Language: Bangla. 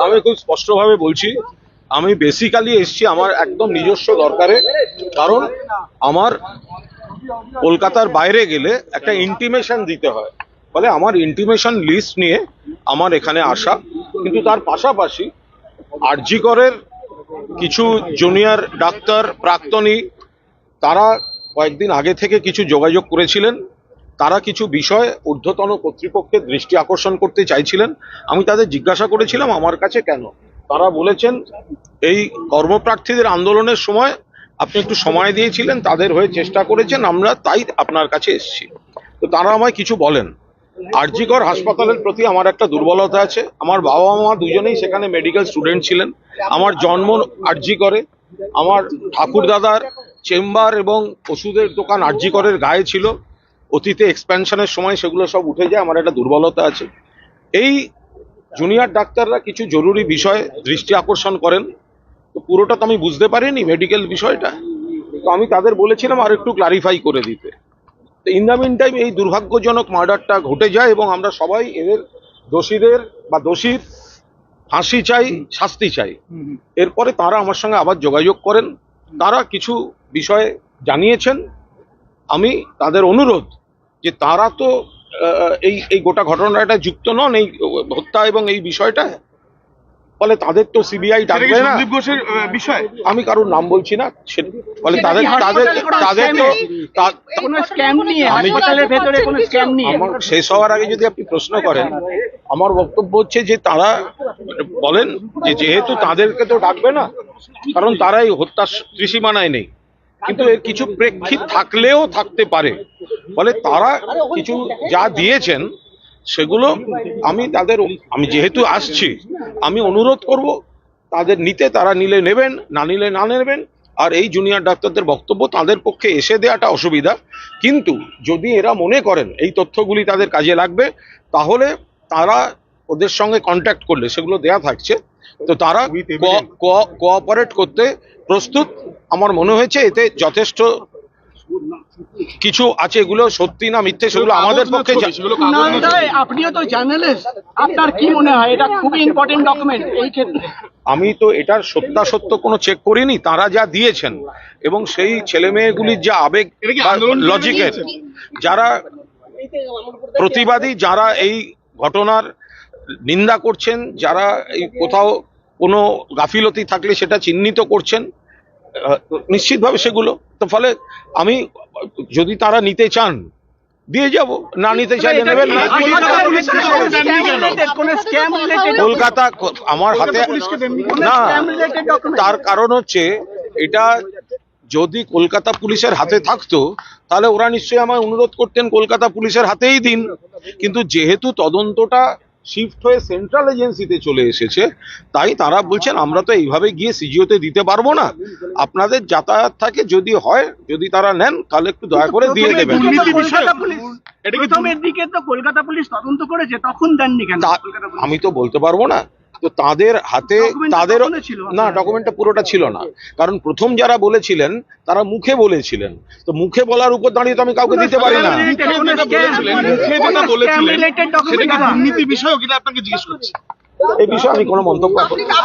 আমি খুব স্পষ্টভাবে বলছি, আমি বেসিক্যালি এসেছি আমার একদম নিজস্ব দরকারে। কারণ আমার কলকাতার বাইরে গেলে একটা ইন্টিমেশন দিতে হয়, ফলে আমার ইন্টিমেশন লিস্ট নিয়ে আমার এখানে আসা। কিন্তু তার পাশাপাশি আরজি করের কিছু জুনিয়র ডাক্তার প্রাক্তনী তারা কয়েকদিন আগে থেকে কিছু যোগাযোগ করেছিলেন। তারা কিছু বিষয় ঊর্ধ্বতন কর্তৃপক্ষের দৃষ্টি আকর্ষণ করতে চাইছিলেন। আমি তাদের জিজ্ঞাসা করেছিলাম আমার কাছে কেন। তারা বলেছেন এই কর্মপ্রার্থীদের আন্দোলনের সময় আপনি একটু সময় দিয়েছিলেন, তাদের হয়ে চেষ্টা করেছেন, আমরা তাই আপনার কাছে এসেছি। তো তারা আমায় কিছু বলেন। আরজি কর হাসপাতালের প্রতি আমার একটা দুর্বলতা আছে। আমার বাবা মা দুজনেই সেখানে মেডিকেল স্টুডেন্ট ছিলেন। আমার জন্ম আরজি করে, আমার ঠাকুর দাদার চেম্বার এবং ওষুধের দোকান আরজি করের গায়ে ছিল। অতীতে এক্সপ্যানশনের সময় সেগুলো সব উঠে যায়। আমার একটা দুর্বলতা আছে। এই জুনিয়র ডাক্তাররা কিছু জরুরি বিষয় দৃষ্টি আকর্ষণ করেন। তো পুরোটা তো আমি বুঝতে পারিনি মেডিকেল বিষয়টা। তো আমি তাদের বলেছিলাম আর একটু ক্লারিফাই করে দিতে। তো ইন দ্য মিন টাইম এই দুর্ভাগ্যজনক মার্ডারটা ঘটে যায় এবং আমরা সবাই এদের দোষীদের বা দোষীর ফাঁসি চাই, শাস্তি চাই। এরপরে তারা আমার সঙ্গে আবার যোগাযোগ করেন। তারা কিছু বিষয় জানিয়েছেন। আমি তাদের অনুরোধ যে তারা তো এই গোটা ঘটনাটা যুক্ত নন, এই হত্যা এবং এই বিষয়টা, ফলে তাদের তো সিবিআই ডাকবে না। সন্দীপ ঘোষের বিষয় আমি কারোর নাম বলছি না। ফলে তাদের তো কোনো স্ক্যাম নিয়ে হাসপাতালের ভেতরে কোনো স্ক্যাম নিয়ে আমার শেষ হওয়ার আগে যদি আপনি প্রশ্ন করেন, আমার বক্তব্য হচ্ছে যে তারা বলেন যে যেহেতু তাদেরকে তো ডাকবে না, কারণ তারা এই হত্যার ত্রিসীমানায় নেই, কিন্তু এর কিছু প্রেক্ষিত থাকলেও থাকতে পারে। ফলে তারা কিছু যা দিয়েছেন সেগুলো আমি যেহেতু আসছি, আমি অনুরোধ করব তাদের নিতে, তারা নিলে নেবেন, না নিলে না নেবেন। আর এই জুনিয়র ডাক্তারদের বক্তব্য তাদের পক্ষে এসে দেওয়াটা অসুবিধা। কিন্তু যদি এরা মনে করেন এই তথ্যগুলি তাদের কাজে লাগবে, তাহলে তারা ওদের সঙ্গে কন্ট্যাক্ট করলে সেগুলো দেয়া থাকছে। তো তারা কোঅপারেট করতে প্রস্তুত। আমার মনে হয়েছে এতে যথেষ্ট কিছু আছে। এগুলো সত্যি না মিথ্যে সেগুলো আমাদের পক্ষে। আপনিও তো জার্নালিস্ট, আপনার কি মনে হয় এটা খুবই ইম্পর্টেন্ট ডকুমেন্ট এই ক্ষেত্রে? আমি তো এটার সত্যাসত্য কোনো চেক করিনি। তারা যা দিয়েছেন এবং সেই ছেলে মেয়েগুলির যা আবেগ লজিকের, যারা প্রতিবাদী, যারা এই ঘটনার নিন্দা করছেন, যারা এই কোথাও কোনো গাফিলতি থাকলে সেটা চিহ্নিত করছেন, নিশ্চিতভাবে সেগুলো তো। ফলে আমি যদি তারা নিতে চান দিয়ে যাব, না নিতে চাইলে নেবেন না। কলকাতা আমার হাতে না, তার কারণ হচ্ছে এটা যদি কলকাতা পুলিশের হাতে থাকতো তাহলে ওরা নিশ্চয়ই আমায় অনুরোধ করতেন কলকাতা পুলিশের হাতেই দিন। কিন্তু যেহেতু তদন্তটা শিফট হয়ে সেন্ট্রাল এজেন্সিতে চলে এসেছে, তাই তারা বলছেন আমরা তো এইভাবে গিয়ে সিজিওতে দিতে পারবো না, আপনাদের যাতায়াত থাকে, যদি হয়, যদি তারা নেন তাহলে একটু দয়া করে দিয়ে দেবেন। প্রথমের দিকে তো কলকাতা পুলিশ তদন্ত করেছে, তখন দেননি কেন? আমি তো বলতে পারবো না। তো তাদের হাতে তাদের না, ডকুমেন্টটা পুরোটা ছিল না। কারণ প্রথম যারা বলেছিলেন তারা মুখে বলেছিলেন। তো মুখে বলার উপর দাঁড়িয়ে তো আমি কাউকে দিতে পারি না। দুর্নীতি বিষয়ক, এটা আপনাকে জিজ্ঞেস করছি। এই বিষয়ে আমি কোনো মন্তব্য করি না।